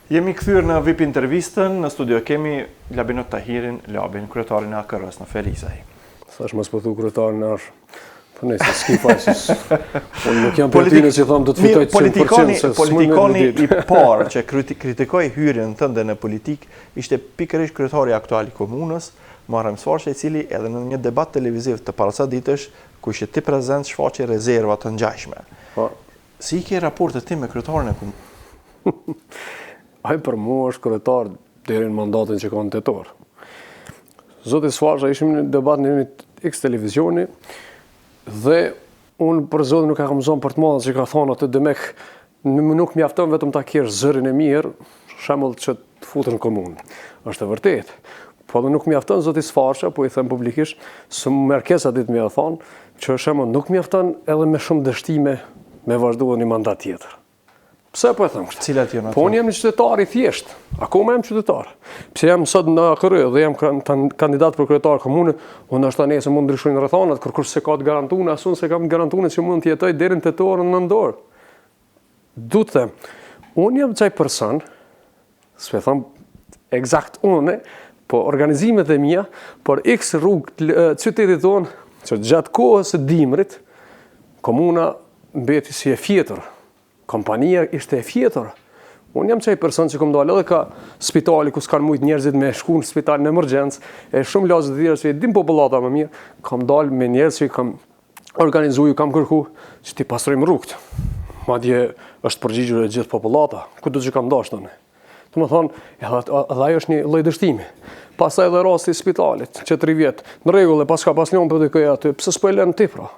Jemi kthyer në VIP intervistën, në studio kemi Labinot Tahirin, Labin, kryetarin e AKR-s në Ferizaj. Thash mos po thu kryetarin e po nëse s'ki fajsis. Po nuk jam për ty që them do të fitoj 100%. Politikani i parë që kritikoi hyrjen tënde në politik ishte pikërisht kryetari aktual i komunës, Muharrem Sfarçi, i cili edhe në një debat televiziv të para ca ditësh, ku ishte ti prezant, shfaqi rezerva të ngjashme. Po. Si i ke raportet tim me kryetarin e komunës? Ai për mua është kryetar deri në mandatin që ka në tetor. Zoti Sfarçi ishim në debat në një X televizioni dhe unë për zotin nuk e kam zonë për të madhe që ka thonë atë demek nuk mjafton vetëm ta kesh zërin e mirë, shembull që të futën në komunë. Është e vërtetë. Po dhe nuk mjafton zoti Sfarçi, po i them publikisht, së merkesa ditë më ia thonë, që shembull nuk mjafton edhe me shumë dështime me vazhduar një mandat tjetër. Pse po e them kështu? Cilat janë ato? Po unë jam një qytetar i thjesht. Akoma jam qytetar. Pse jam sot në AKR dhe jam kandidat për kryetar komune, unë ndoshta nesër mund ndryshojnë rrethanat, kërkosh se ka të garantuar, asun se kam garantuar që mund të jetoj deri në tetor në nëndor. Du të them, unë jam çaj person, s'e them eksakt unë, po organizimet e mia, por X rrugë qytetit tonë, që gjatë kohës së dimrit, komuna mbeti si e fjetër. Kompania ishte e fjetër. Unë jam çaj person që kom dalë edhe ka spitali ku s'kan mujt njerëzit me shku në spital në emergjencë, e shumë lazë të tjera që i dim popullata më mirë, kam dalë me njerëz që kam organizuar, kam kërku që ti pastrojmë rrugët. Madje është përgjigjur e gjithë popullata, kudo që kam dashur ne. Domethënë, edhe ajo është një lloj dështimi. Pastaj edhe rasti i spitalit, që 3 vjet, në rregull, pas ka pas lënë për të këja aty, pse s'po e lën ti pra?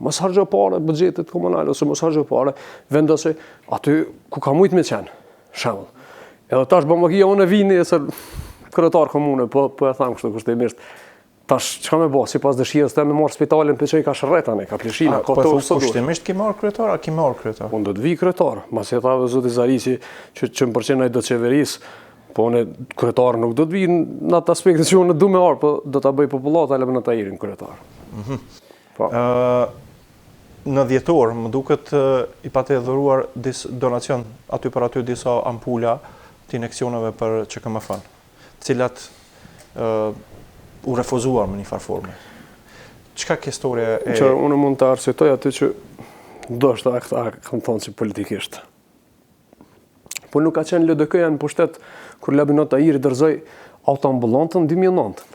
Mos harxho parë buxhetit komunal ose mos harxho parë vendose aty ku ka mujt me qenë. Shembull. Edhe tash Bamakia unë vini se kryetar komune, po e tham kështu kushtimisht. Tash çka më bë, sipas dëshirës tënde marr spitalin pse ka shrretane, ka plishina, ka to kushtimisht ki marr kryetar, a ki marr kryetar? Unë do të vi kryetar, masi e tha zoti Zariçi që 100% ai do të qeveris, po unë kryetar nuk do të vi në atë aspektin që unë do më marr, po do ta bëj popullata Labinot Tahirin kryetar. Po. Në dhjetor, më duket i pate dhuruar donacion aty për aty disa ampula të injeksioneve për QKMF-n, cilat u refuzuar në një farë forme. Çka ke historia e... Që unë mund të arsyetoj aty që ndoshta ata kanë thonë si politikisht. Po nuk ka qenë LDK-ja në pushtet kur Labinot Tahiri dorëzoi autoambulantën 2009.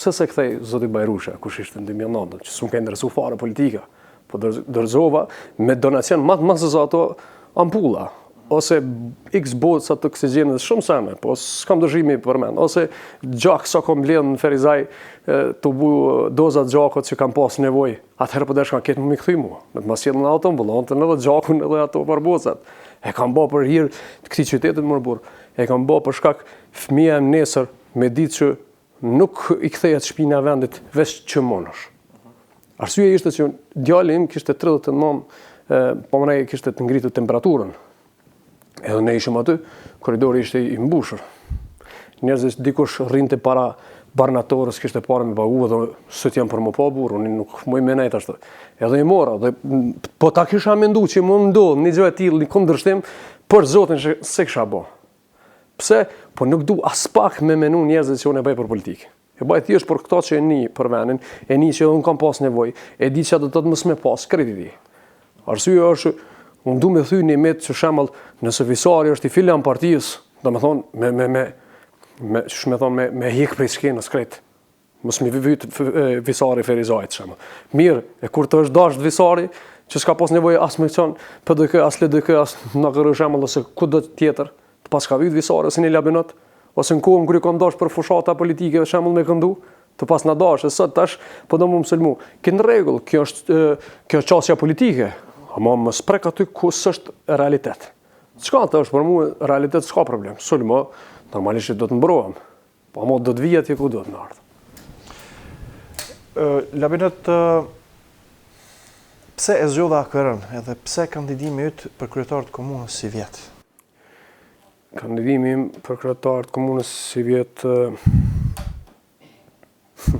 Pse se kthej zoti Bajrusha, kush ishte në 2009, që s'u ka interesuar fare politika, po dorëzova me donacion më se ato ampulla, ose X boca të oksigjenit shumë sene, po s'kam dëshimi përmend, ose gjak sa kom mbledh në Ferizaj të bu doza gjakut që kam pas nevojë. Atëherë po dash kanë ketë më kthy mua, me të mos sjell në autoambulantën edhe gjakun edhe ato barbocat. E kam bë për hir të këtij qytetit më burr. E kam bë për shkak fëmia e nesër me ditë që nuk i kthehet shpina vendit veç që monosh. Arsyeja ishte që djali im kishte 39, po mënej kishte të ngritur temperaturën. Edhe ne ishim aty, korridori ishte i mbushur. Njerëzit dikush rrinte para barnatorës, kishte parë me pagu dhe sot jam për më pa burr, unë nuk muj me nejt ashtu. Edhe i mora, dhe po ta kisha mendu që më ndodh një gjë e tillë, një kundërshtim për zotin që se kisha bë. Pse? Po nuk du as pak me menu njerëzit që unë e bëj për politikë. E bëj thjesht për këto që e ni për vendin, e ni që unë kam pas nevojë, e di që do të mos me pas krediti. Arsyeja është unë du me thy një met që shembull nëse visari është i filan partijës, domethënë me hik prej skenës krejt. Mos mi vyt visari Ferizajt shembull. Mirë, e kur të është dash visari që s'ka pas nevojë as me çon PDK, as LDK, as në AKR shembull ose kudo tjetër, të pas ka vyt visari ose një Labinot, ose në kohën kur i kam dash për fushata politike shembull me këndu, të pas na dash, e sot tash po do më sulmu. Që në rregull, kjo është çështja politike, ama mos prek aty ku s'është realitet. Çka të është për mua realitet s'ka problem. Sulmo, normalisht do të mbrohem. Po ama do të vi atje ku do të ardh. Labinot, pse e zgjodha AKR-n, edhe pse kandidimi yt për kryetar të komunës si vjet? Kandidimi im për kryetar të komunës si vjet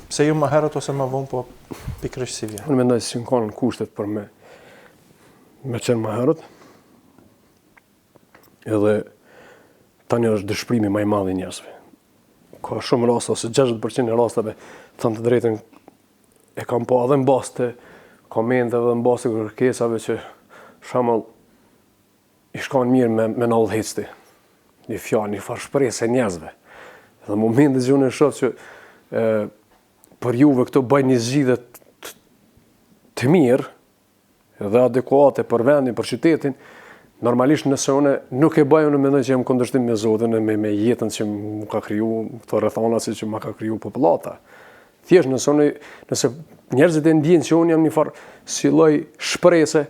Pse ju më herët ose më vonë, po pikërisht si vjet? Unë mendoj se kanë kushtet për me qenë më herët. Edhe tani është dëshpërimi më i madh i njerëzve. Ka shumë raste, ose 60% e rasteve, thënë të drejtën, e kam pa edhe në bazë të komenteve dhe në bazë të kërkesave që shembull i shkon mirë me në udhëhecti. Një fjalë, një farë shpresë e njerëzve. Dhe në momentin që unë e shoh që për juve këto bëjnë një zgjidhje të mirë dhe adekuate për vendin, për qytetin, normalisht nëse unë nuk e bëj, unë mendoj që jam kundërshtim me Zotin e me jetën që më ka kriju, këto rrethana që më ka kriju popullata. Thjesht nëse njerëzit e ndjejnë që unë jam një farë si lloj shprese,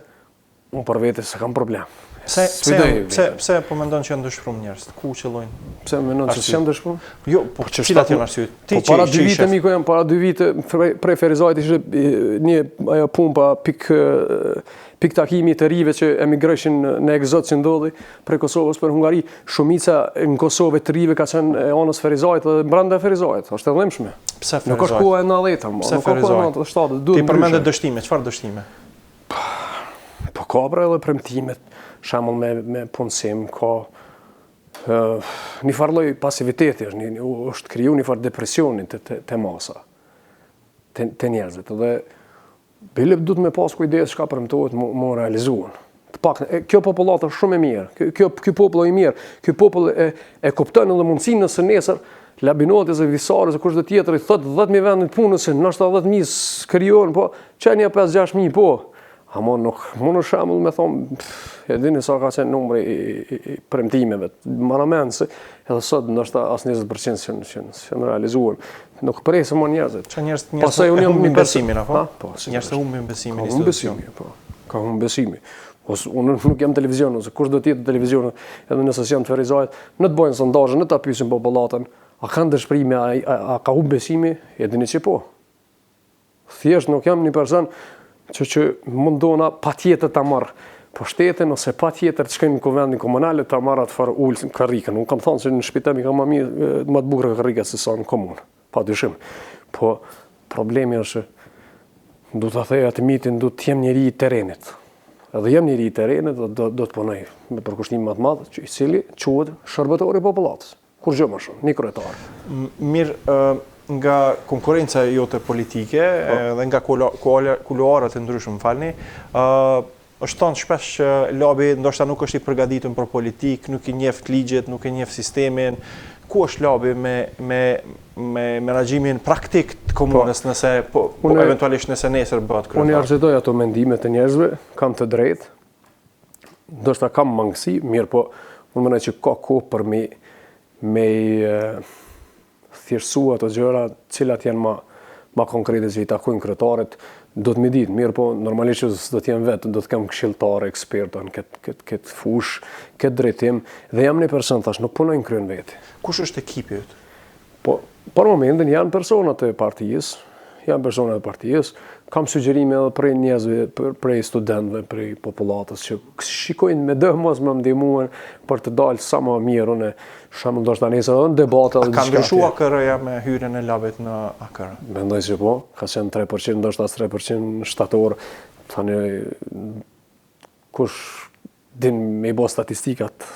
unë për vete se kam problem. Pse po mendon që janë dëshpëruar njerëz? Ku qëllojnë? Pse mendon që janë dëshpëruar? Jo, po cilat janë arsyet? Po para 2 vite miku jam, para 2 vite prej Ferizajt ishte një ajo pumpa pik takimi të rive që emigrojshin në egzot që ndodhi prej Kosovës për Hungari. Shumica në Kosovë të rive ka qenë e anës Ferizajt dhe brenda Ferizajt. Është e dhimbshme. Pse Ferizajt? Nuk është koha e 90-ta, nuk është koha e 90-ta. Ti përmendë dështime, çfarë dështime? Po ka edhe premtimet, shembull me punësim, ka një farë lloj pasiviteti, është kriju një farë depresioni të masa, të njerëzit. Dhe bile duhet me pas kujdes çka premtohet më realizuan. Të paktën kjo popullata është shumë e mirë. Ky popull i mirë, ky popull e kupton edhe mundsinë nëse nesër labinoti ose visare ose kushdo tjetër i thot 10.000 vendin punës, ndoshta 10.000 krijohen, po çani 5-6.000 po. Ama nuk mund në shembull me thonë, e dini sa ka qenë numri i premtimeve, maramend se edhe sot ndoshta as 20% që realizuar. Nuk presë më njerëzit. Që njerëz humbin besimin, apo? Po, njerëz humbin besimin në institucion. Ka humbim besimi. Unë nuk jam televizion, ose kush do të jetë televizion, edhe nëse janë të Ferizajt, në të bëjnë sondazhe, në ta pyesin popullatën, a kanë dëshpërime, a ka humbim besimi, e dini që po. Thjesht nuk jam një person që mundona pa tjetër të marrë pushtetin, ose pa tjetër të shkojnë në kuvendin komunale të marrë atë farë ullë karrikën. Unë kam thonë që në shpitemi ka më të bukur karrika se sa në komunë, pa dyshim. Po problemi është du të thejë atë mitin, du të jem njëri i terenit. Edhe jem njëri i terenit dhe do të punoj me përkushtim më të madh, i cili quhet shërbëtori i popullatës. Kur gjë më shumë, një kryetar. Mirë, nga konkurenca jote politike dhe nga kuluarat e ndryshëm, falni, është thonë shpesh që labi ndoshta nuk është i përgatitur për politikë, nuk i njeh ligjet, nuk i njeh sistemin. Ku është labi me menaxhimin praktik të komunës nëse eventualisht nëse nesër bëhet kryetar? Unë argëtoj ato mendime të njerëzve, kam të drejtë. Ndoshta kam mangësi, mirë, po unë mendoj që ka kohë për me thjeshtësua ato gjëra, cilat janë ma konkrete që i takojnë kryetarit, do të më ditë, mirë, po normalisht që do të jem vetë, do të kem këshilltarë, eksperta në këtë fushë, këtë drejtim, dhe jam një person, thash, nuk punoj në kryen veti. Kush është ekipi yt? Po, për momentin janë personat e partijës, kam sugjerime edhe prej njerëzve, prej studentëve, prej popullatës, që shikojnë me dëmë mos më ndihmuar për të dalë sa më mirë, unë shembull ndoshta nesër edhe në debate. Ka ndryshuar AKR-ja me hyrjen e labit në AKR? Mendoj se po, ka qenë 3%, ndoshta 3% shtator. Tani kush din me bë statistikat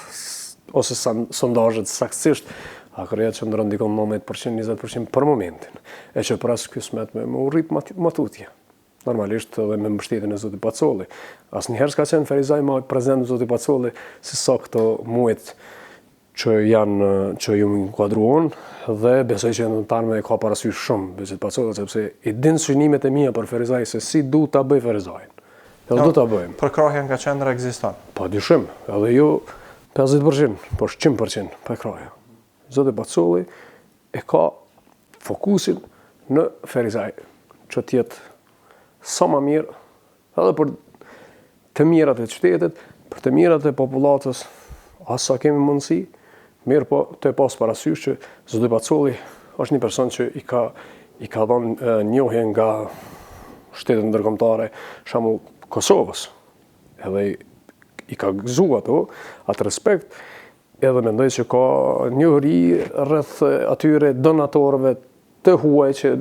ose sondazhet saktësisht, AKR-ja që ndron dikon 19%, 20% për momentin. E që pras kismet me urrit matutje. Normalisht edhe me mbështetjen e Zotit Pacolli. Asnjëherë s'ka qenë Ferizaj më prezant Zoti Pacolli se sa këto muajt që ju inkuadruan, dhe besoj që ndërtarme e ka parasysh shumë Zoti Pacolli, sepse i din synimet e mia për Ferizaj se si du ta bëj Ferizajin. Edhe do ta bëjmë. Përkrahja nga qendra ekziston. Padyshim, edhe jo 50%, por 100% përkrahja. Zoti Pacolli e ka fokusin në Ferizaj, që të jetë sa më mirë, edhe për të mirat e qytetit, për të mirat e popullatës, asa kemi mundësi, mirë, po të pas parasysh që Zoti Pacolli është një person që i ka dhënë njohje nga shtetet ndërkombëtare, shembull Kosovës, edhe i ka gëzuar atë respekt, edhe mendoj që ka njohuri rreth atyre donatorëve të huaj që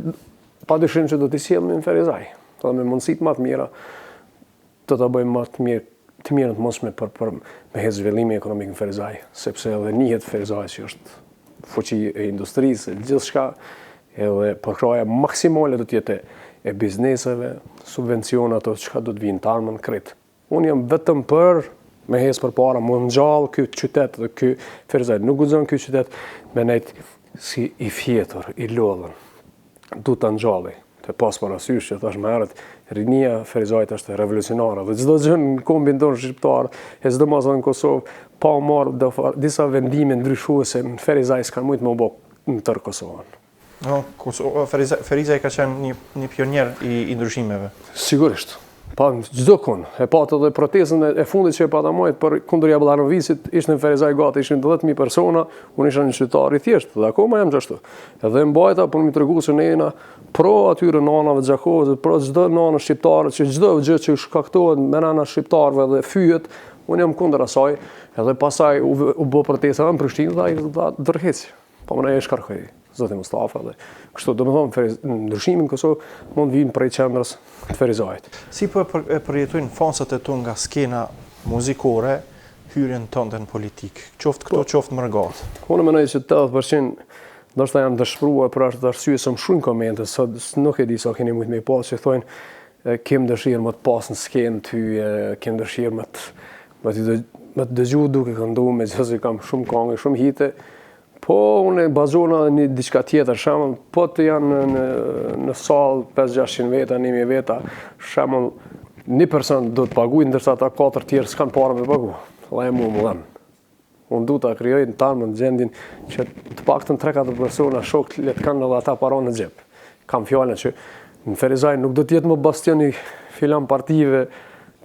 padyshim që do t'i sjellin në Ferizaj. Me mundësit më të mira, do ta bëjmë më të mirë të mirë të mosme për me hez zhvillimi ekonomik në Ferizaj, sepse edhe njihet Ferizaj që është fuqi e industrisë, gjithçka, edhe përkraja maksimale do të jetë e bizneseve, subvencionat ato çka do të vinë tarmën krejt. Unë jam vetëm për me hes për para, më ngjall ky qytet dhe ky Ferizaj. Nuk guxon ky qytet me nejt si i fjetur, i lodhën. Du ta ngjalli. Të pas parasysh që thash më herët, rinia Ferizajt është revolucionare dhe çdo gjë në kombin tonë shqiptar, e sidomos në Kosovë, pa marrë disa vendime ndryshuese në Ferizaj s'kan mujt më bë në tërë Kosovën. No, Ferizaj ka qenë një pionier i ndryshimeve. Sigurisht. Pa çdo kon. E patë edhe protestën e fundit që e pata mojt për kundër Jabullarnovisit, ishte në Ferizaj gati, ishin 10.000 persona, unë isha një qytetar i thjeshtë, dhe akoma jam ashtu. Edhe mbajta për mi tregu se ne jena pro atyre nanave Xhakovës, pro çdo nanë shqiptare, që çdo gjë që shkaktohet me nana shqiptarëve dhe fyhet, unë jam kundër asaj, edhe pasaj u bë protesta në Prishtinë dhe ai dërheci. Po më e shkarkoi zoti Mustafa dhe kështu, domethënë ndryshimin në Kosovë mund vinë prej qendrës të Ferizajit. Si po e përjetojnë fansat e tu nga skena muzikore hyrjen tënde në politikë, qoftë këto, qoftë më rgatë? Unë mendoj që 80% ndoshta janë dëshpëruar për arsye se më shumë komente, sot nuk e di sa keni mujt me pas që thonë kem dëshirë më të pas në skenë ty, kem dëshirë më të dëgju duke kënduar, megjithëse kam shumë këngë, shumë hite. Po unë bazona një diçka tjetër, shembull, po të janë në sallë 500-600 veta, 1000 veta, shembull, një person do të paguajë ndërsa ata 4 tjerë s'kan parë me pagu. Vallai më dhan. Unë du ta krijoj në tarmë në gjendin që të paktën 3-4 persona shokë le të kanë edhe ata para në xhep. Kam fjalën që në Ferizaj nuk do të jetë më bastioni filan partive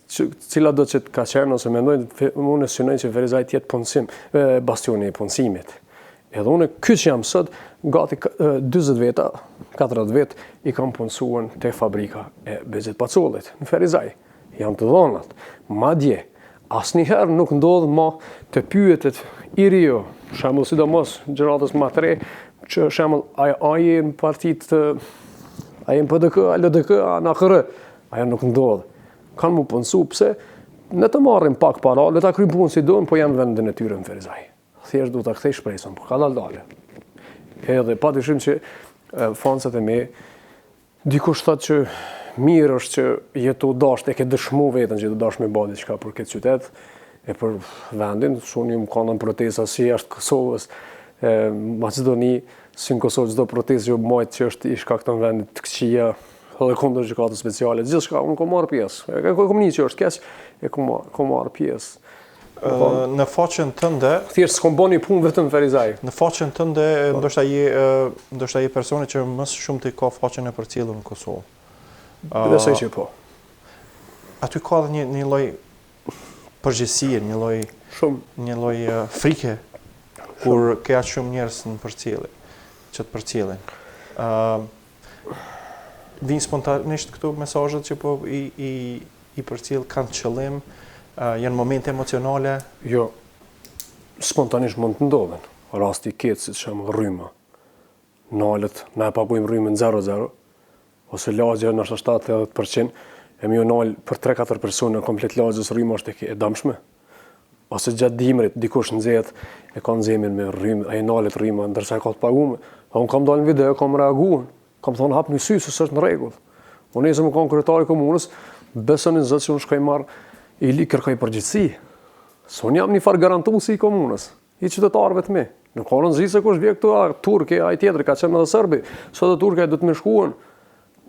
cila do që të ka qenë ose mendojnë unë synoj që Ferizaj të jetë punësim, bastioni i punësimit. Edhe unë që jam sot, gati 20 veta, 40 vet, i kam punësuar te fabrika e Bezet Pacollit, në Ferizaj. Jam të dhonat. Madje, asnjëherë nuk ndodh më të pyetet i rio, shembull sidomos gjeneratës më të re, që shembull ai në partitë, ai në PDK, LDK, në AKR, ajo nuk ndodh. Kanë më punësu pse ne të marrim pak para, le ta kryjmë punën si doin, po janë vendin e tyre në Ferizaj. Thjesht du ta kthej shpresën, po ka dalë. Edhe patyshim që fansat e mi, dikush thotë që mirë është që jetu dashtë, e ke dëshmu vetën që të dash me bë diçka për këtë qytet, e për vendin, unë më kanë protesta si jashtë Kosovës, Maqedoni, si në Kosovë çdo protestë që majt që është i shkakton vendit të këqija, edhe kundër gjykatës speciale, gjithçka unë kam marrë pjesë. E kam një që është keq, e kam marrë pjesë. Në faqen tënde, thjesht s'kam bën një punë vetëm në Ferizaj. Në faqen tënde ndoshta je personi që më shumë të ka faqen e përcjellur në Kosovë. Besoj që po. Aty ka dhe një lloj përgjegjësie, një lloj frike kur ke aq shumë njerëz në përcjellje, që të përcjellen. Vinë spontanisht këto mesazhet që po i përcjell kanë qëllim, janë momente emocionale? Jo, spontanisht mund të ndodhen. Rasti keq si shembull rryma. Nalët, na e paguajmë rrymën 0-0, ose lagja në 70-80%, e mi nal për 3-4 persona komplet lagjës rryma është e damshme. Ose gjatë dimrit dikush nxehet e ka nxemin me rrymë, ai nalet rryma ndërsa ka të paguar. Unë kam dalë në video, kam reaguar, kam thonë hap një sy se s'është në rregull. Unë nisëm kon kryetari i komunës, besoni në Zot që unë shkoj marr i kërkoj përgjegjësi. Unë jam një farë garantuesi i komunës, i qytetarëve të mi. Në kohën zi se kush vje këtu, turke, ai tjetër, ka qenë edhe serbi, sot e turke do të më shkuan.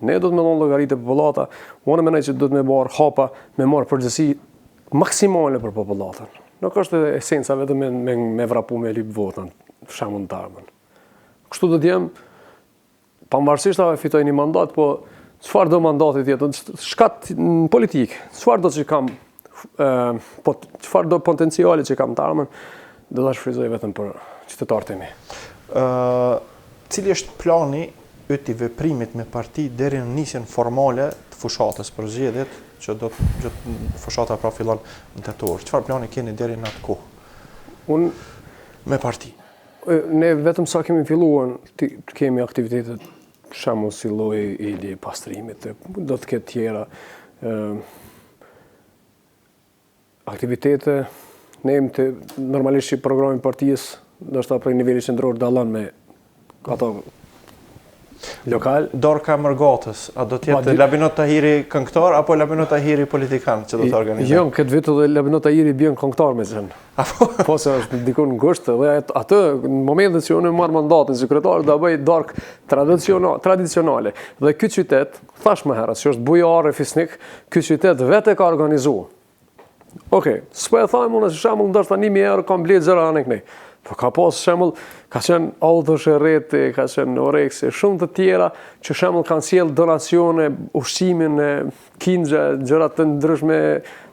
Ne do të më dhonë llogaritë popullata, unë mendoj që do të më marr hapa, me marr përgjegjësi maksimale për popullatën. Nuk është esenca vetëm me vrapu me lip votën, shembull të ardhmen. Kështu do të jem, pavarësisht a fitoj një mandat, po çfarë do mandati tjetër, shkat në politikë, çfarë do që kam, çfarë do potenciale që kam të ardhmen, do ta shfrytëzoj vetëm për qytetarët e mi. Cili është plani yt i veprimit me parti deri në nisjen formale të fushatës për zgjedhjet, që do të fushata pra fillon në tetor. Çfarë plani keni deri në atë kohë? Me parti. Ne vetëm sa kemi filluar të kemi aktivitetet shembull si lloji i pastrimit, do të ketë tjera. aktivitete, ne jemi të normalisht që programin partijës, ndoshta prej nivelit qendror dallon me ato lokal. Dorka Mërgatës, a do t'jetë Labinot Tahiri këngëtar apo Labinot Tahiri politikan që do të organizojë? Jo, këtë vit edhe Labinot Tahiri bjen këngëtar me qenë. Po se është dikun ngushtë dhe atë në momentin që unë marr mandatin sekretar do bëj darkë tradicionale. Dhe ky qytet, thash më herët, që është bujar e fisnik, ky qytet vetë ka organizuar. Okej, s'po e thajmë unë se shembull ndoshta 1000 euro kam blet zëra anë kënej. Po ka pas shembull, ka qenë autosherreti, ka qenë Oreksi, shumë të tjera që shembull kanë sjell donacione, ushqimin, kingja, gjëra të ndryshme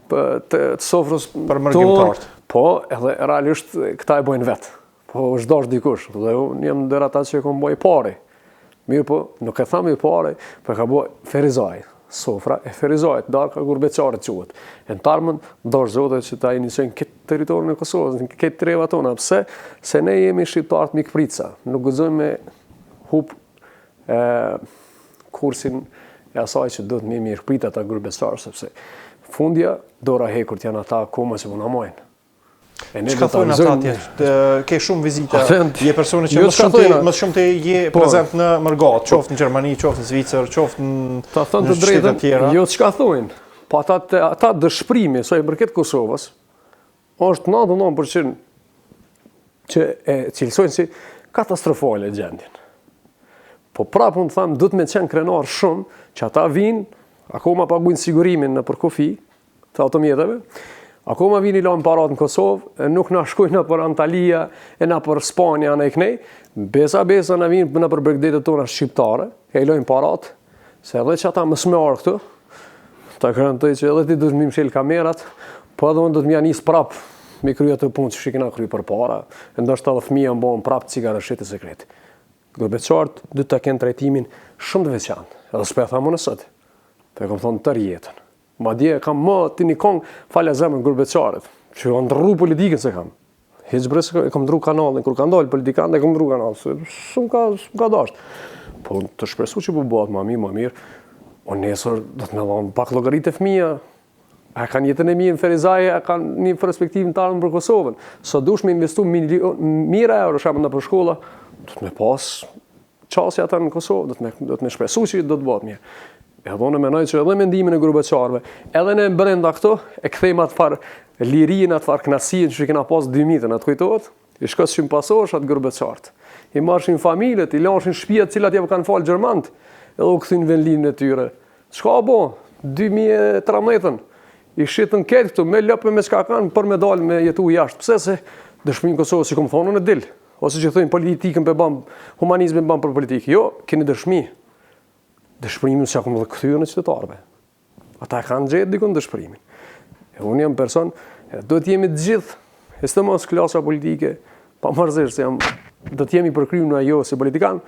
të sofrës për mërgjimtarët. Po, edhe realisht këta e bojnë vetë. Po është dash dikush, dhe unë jam ndër ata që kam boj pari. Mirë po, nuk e tham i pari, po ka boj Ferizaj. Sofra e Ferizajt, darka Gurbeçarit quhet. E në tarmën, dash zote që ta inicojnë këtë teritorin e Kosovës, në këtë treva tona. Pse? Se ne jemi shqiptarët mikprica. Nuk guxojmë me hup kursin e asaj që do të më mirëprit ata Gurbeçarë, sepse fundja dora hekurt janë ata akoma që puna mojnë. Çka thonë ata atje? Ke shumë vizita, je persone që më shumë të je prezent në Mërgat, qoftë në Gjermani, qoftë në Zvicër, qoftë në shtete tjera. Jo çka thonë, po ata dëshprimi sa i përket Kosovës është 99% që e cilësojnë si katastrofale gjendjen. Po prapë unë tham, du të me qenë krenar shumë që ata vinë, akoma paguajnë sigurimin në për kufi të automjeteve, akoma vini lojnë parat në Kosovë, nuk na shkojnë në për Antalija, e na për Spanja në e kënej, besa në vinë në për bregdetet tona shqiptare, e lojnë parat, se edhe që ata më smerë këtu, ta kërëntoj që edhe ti du të më mshel kamerat, po edhe unë du të më janis prap me kryet të punë që shikina kry për para, ndoshta edhe fëmija më bojnë prap cigarëshit e sekreti. Gurbeçarët du të kenë trajtimin shumë të veçantë, edhe s'pe thamë në sot, të kam thonë tërë jetën. Ma dje kam më të një kongë falja zemën Gurbeçarët, që kanë ndrru politikën se kam. Heqbres e kam ndrru kanalin, kur ka ndalë politikanë, e kam ndrru kanalin, se shumë ka dashtë. Po të shpresu që po bëhat ma mirë, o nesër do të me dhonë pak llogaritë e fëmija, a kanë jetën e mirë në Ferizaj, a kanë një perspektivë në tarën për Kosovën. Sa dush me investu mira euro shemë në për shkolla, do të me pas qasja ata në Kosovë, do të me shpresu që do të bëhat mirë. Edhe unë menoj që edhe mendimin e Gurbeçarëve, edhe në brenda këto, e kthejmë atë farë lirin, atë farë knasien që kena pas 2000-ën, atë kujtohet, i shkës që më pasosh atë Gurbeçarët. I marshin familjet, i lashin shtëpiat cilat ja kanë falë Gjermant, edhe u këthin vendlinën e tyre. Çka bo, 2013-ën, i shitën ketë këtu, me lëpë me çka kanë, për me dalë me jetu jashtë. Pse se dëshminë Kosovës, si kom thonë në dil, ose që thëjnë politikën për bam, humanizmin bam për politikë. Jo, keni dëshmi. Dëshprimin që akum dhe këthyre në qytetarëve. Ata kanë gjetë dikon dëshprimin. E unë jam person, do t'jemi të gjithë, e së të mos klasa politike, pa mërzisht, do t'jemi përkryu në ajo si politikan,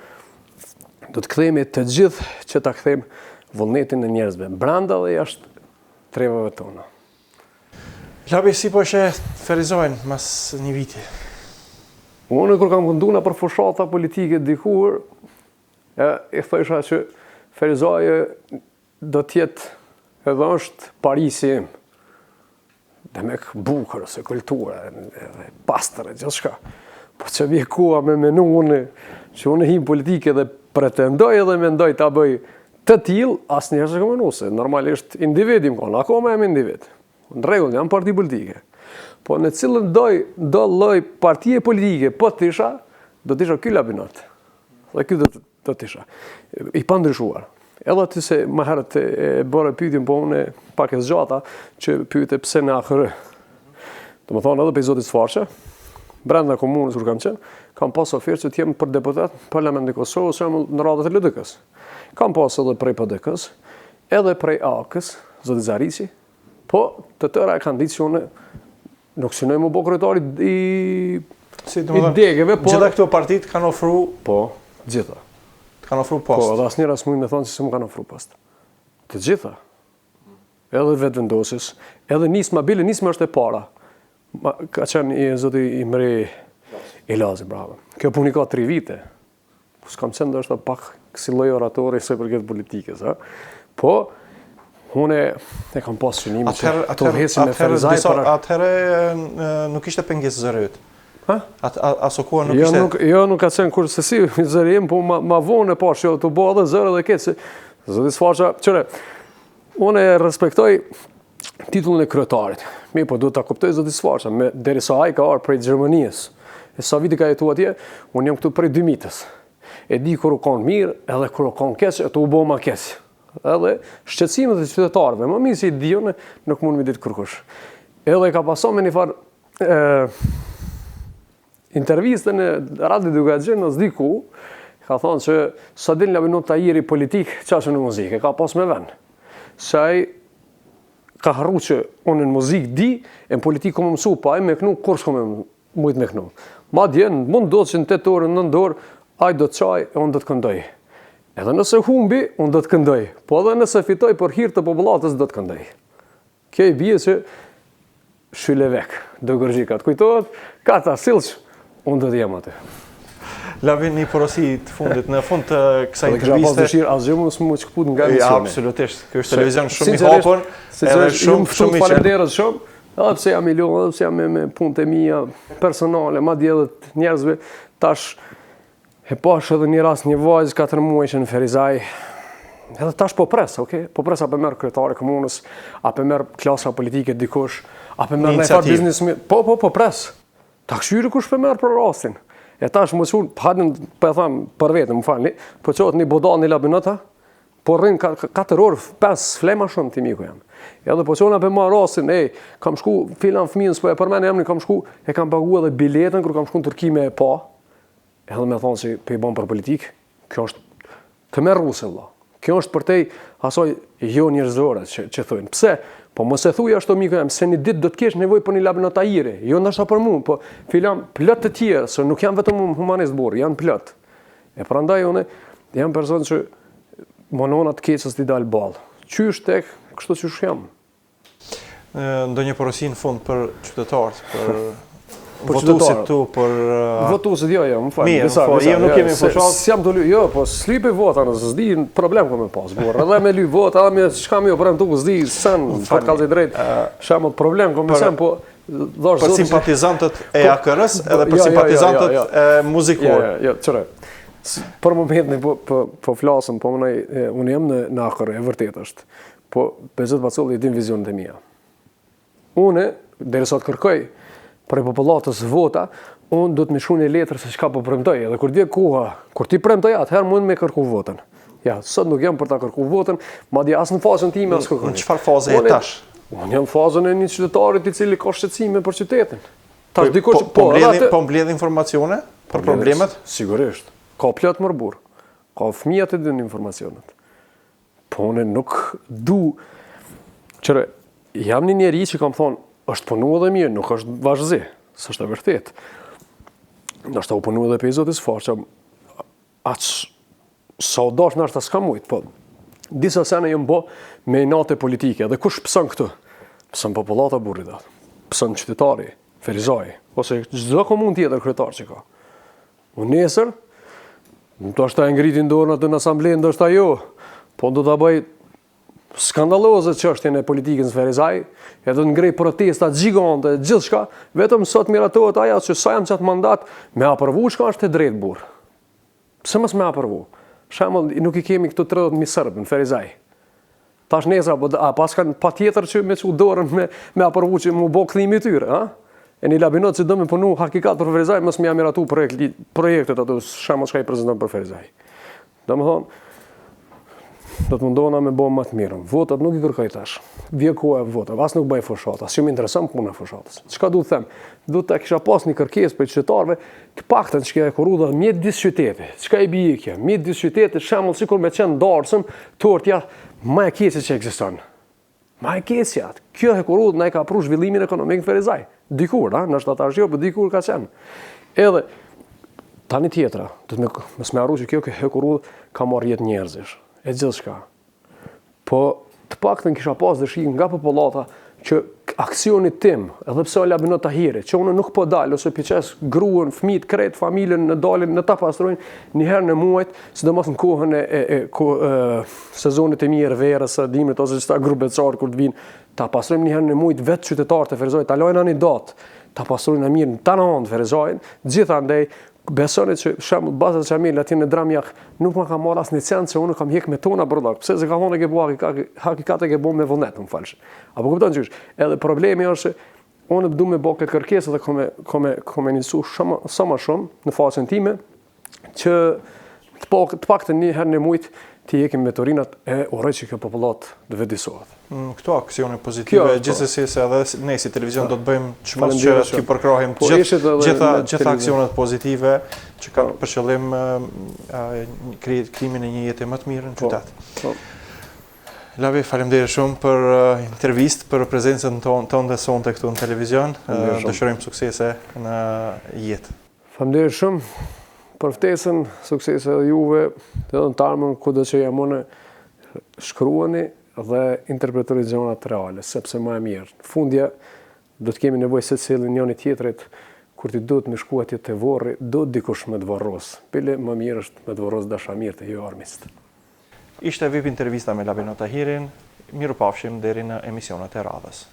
do t'kthejme të gjithë që t'a kthejmë vullnetin e njerëzve, branda dhe jashtë trevave tona. Labi, si po që Ferizojnë mas një viti? Unë kur kam kënduna për fushata politike dikur, e thësha që Ferizaje do tjetë edhe është Parisi im. Dhe me bukër, ose kulturë, pastër, gjithë shka. Po që vje kua me menu unë, që unë him politike dhe pretendoj edhe mendoj të bëj të tilë, asë njerë që këmë nuse. Normalisht individim konë, akoma jam individ. Në regull, jam parti politike. Po në cilën do loj partije politike, po të isha, do të isha ky Labinot. Dhe ky do të isha. I pandryshuar. Edhe aty se më herët e bërë pyetjen, po unë pak e zgjata, që pyete pse në AKR. Do më thonë edhe për zotit Sfarqe, brenda komunës kur kam qenë, kam pas ofertë që t'jem për deputat Parlamentit e Kosovës në radhët e LDK-s. Kam pas edhe prej PDK-s, edhe prej AK-s, zotit Zarici, po të tëra e kanë ditë që unë nuk synoj më bo kryetari i degeve, po... Gjitha këto partit kanë ofru... Po, gjitha. Kanë ofru post. Po, edhe asë njëra s'muj me thonë që se më kanë ofru post. Të gjitha. Edhe vetë vendosis, edhe nisma, bile nisma është e para. Ka qenë i zoti i mri i Lazi, bravo. Kjo puni ka 3 vite. S'kam qenë do është pak kësi loj oratori se përket politikës. Po, Unë e kam pas synimin që të vhesim me Ferizaj për... Atëherë nuk ishte pengesë zërët. Aso koha nuk ishte... Jo, nuk ka qenë kur se si zërim, po ma vonë e pash, të bo edhe zërë dhe ketë, zëti sfaqqa, qëre, unë e respektoj titullin e kryetarit. Mi, po du të kuptoj zëti sfaqqa, deri sa ai ka arë prej Gjermënijës. E sa viti ka jetu atje, unë jam këtu prej 2 mitës. E di kur u kanë mirë, edhe kur u kanë keq, e të u bo ma keq. Edhe shqetësimet e qytetarëve, më mirë si i dione, nuk mund me ditë kërkush. Edhe ka pason me një farë intervistën e Radio Dugaxhin në s'diku, ka thonë që sa del nga minut tajiri politik, qashën në muzikë, ka pas me vend. Saj ka harru që unë në muzikë di, e në politikë më mësu, pa e me kënu, kur shko me mujtë me kënu. Ma djenë, mund do të që në 8 orë, 9 orë, aj do të qaj, e unë do të këndoj. Edhe nëse humbi, unë do të këndoj. Po edhe nëse fitoj për hirë të popullatës, do të këndoj. Kjo i bje që shyle vek, do gërgjikat. Kujtohet, ka ta silç, unë do të jem aty. Lavin një porosi të fundit, në fund të kësaj interviste. Kësha pas dëshirë, asgjë më së më qëput nga emisioni. Absolutisht, kjo është televizion shumë i hapur, edhe shumë i qenë. Faleminderit shumë, edhe pse jam i lodhur, edhe pse jam me punët e mia personale, madje edhe të njerëzve, tash e pash edhe një rast një vajzë 4 muaj në Ferizaj. Edhe tash po pres, okay? Po pres apo merr kryetari i komunës, apo merr klasa politike dikush, apo merr një fat biznes. Po pres. Ta këshyri kush po merr për rastin. E tash më shumë, hadin, po e tham për vetëm, më falni, po qohet një bodal një labinota, po rrin 4 orë, 5 flema shumë ti miku jam. Edhe po qona për marr rastin, kam shku, filan fëmijën, s'po e përmen e kam shku, e kam pagu edhe biletën, kër kam shku në Turqi me e pa, edhe me thonë që për i ban për politikë, kjo është të merr ruse, vëlla. Kjo është për tej asoj jo njerëzore që thojnë. Pse? Po mos e thuj ashtu miku jam, se një ditë do të kesh nevojë për një labinotajire. Jo ndoshta për mua, po filan plot të tjerë, se nuk jam vetëm humanist burr, janë plot. E prandaj unë jam person që monona të keqës t'i dal ball. Qysh tek kështu që jam. Ndonjë porosi në fund për qytetarët, për votuesit tu, për votuesit jo, më fal. Mirë, po jo nuk kemi fushat. S'jam të lyj, jo, po s'lypë vota, s'di problem kam me pas burr. Edhe me lyj vota, edhe me çka më ofron tu, s'di sen, për kallë drejt. Shamo problem kam me sen, po për simpatizantët e AKR-s edhe për simpatizantët e muzikor. Jo, çore. Për momentin po flasëm, po unë jam në AKR, e vërtet është. Po bezet vacolli din vizionet e mia. Unë derisa të kërkoj për popullatës vota, unë do të më shkruaj një letër se çka po premtoj, edhe kur vjen koha, kur ti premtoj atëherë mund me kërku votën. Ja, sot nuk jam për ta kërkuar votën, madje as në fazën time as kërkoj. Në çfarë faze je tash? Unë jam në fazën e një qytetarit i cili ka shqetësime për qytetin. Tash dikush po mbledh informacione për problemet? Sigurisht. Ka plot më burr. Ka fëmijë të din informacionet. Po unë nuk du çore jam një njerëz që kam thonë është punu edhe mirë, nuk është vazhzi, s'është e vërtet. Nështë u punu edhe pe Zotis Faqqa, aq sa u dash nështë s'ka mujt, po disa sene jëmë bo me inate politike, dhe kush pësën këtu? Pësën popullata burri datë, pësën qytetari, Ferizaj, ose çdo komunë tjetër kryetar që ka. Unë nesër, do është ta ngritin dorën atë në asamblejë, do është ta jo, po do ta bëj skandaloze çështjen e politikës në Ferizaj, edhe ngrej protesta gjigante, gjithçka, vetëm sot miratohet ajo që sa jam çat mandat me aprovu çka është e drejtë burr. Pse mos me aprovu? Shembull, nuk i kemi këtu 30.000 serb në Ferizaj. Tash nesër apo pas kanë patjetër që me çu dorën me aprovu që mu bë kthimi i tyre, ha? E një labinot që do me punu hakikat për Ferizaj, mos më jam miratu projektet ato, shembull çka i prezanton për Ferizaj. Domethënë do të mundohena me bëmë më të mirën. Votat nuk i kërkoj tash. Vje koha e votat, as nuk bëj fushat, as që më intereson puna e fushatës. Çka duhet them? Duhet ta kisha pas një kërkesë për qytetarëve, të paktën që ka korrudha mjet dis qytete. Çka i bie kjo? Mjet dis qytete, shembull sikur me qenë Darsëm, tortja më e keqe që ekziston. Më e keqja. Kjo e korrudha na e ka pru zhvillimin ekonomik në Ferizaj. Dikur, ha, në shtatar jo, po dikur ka qenë. Edhe tani tjetra, do të mos më harroj që kjo e korrudha ka marrë jetë njerëzish. E gjithçka. Po të paktën kisha pas dëshirë nga popullata që aksionit tim, edhe pse o Labinot Tahiri, që unë nuk po dalë, ose piqes gruën, fëmijët, krejt, familjen në dalin, në ta pastrojnë, njëherë në muajt, sidomos në kohën sezonit e mirë, verës, dimrit, ose qëta grubecarë, kur të vinë, ta pastrojnë njëherë në muajt vetë qytetarë të Ferizajt, ta lojnë një datë, ta pastrojnë në mirë në të në Ferizajt, gjithandej, besoni që shembull bazat e Xhamil aty në Dramjak nuk më ka marrë as licencë se unë kam hek me tona brodhak. Pse se ka thonë ke bua hakikat e ke bën me vullnet, më falsh. Apo kupton çish? Edhe problemi është se unë du me bë këtë kërkesë dhe kam nisu sa më shumë në fazën time që të paktën një herë në muaj të jekim me torinat e uroj që kjo popullat të vëdisohet. Këto aksione pozitive, gjithsesi se edhe ne si televizion do të bëjmë çmos që të përkrahim gjitha aksionet pozitive që kanë për qëllim krijimin e një jete më të mirë në qytet. Lavi, faleminderit shumë për intervistë, për prezencën tonë sonte këtu në televizion. Dëshirojmë suksese në jetë. Faleminderit shumë për ftesën, suksese edhe juve, edhe në tarmën kudo që jam unë, shkruani dhe interpretoni gjonat reale, sepse më e mirë. Në fundja, do të kemi nevojë secili njëri tjetrit, kur ti do të më shkuat të vorri, do dikush me të varros. Pile më mirë është me të varros dashamirë të jo armist. Ishte VIP intervista me Labinot Tahirin, mirupafshim deri në emisionet e radhës.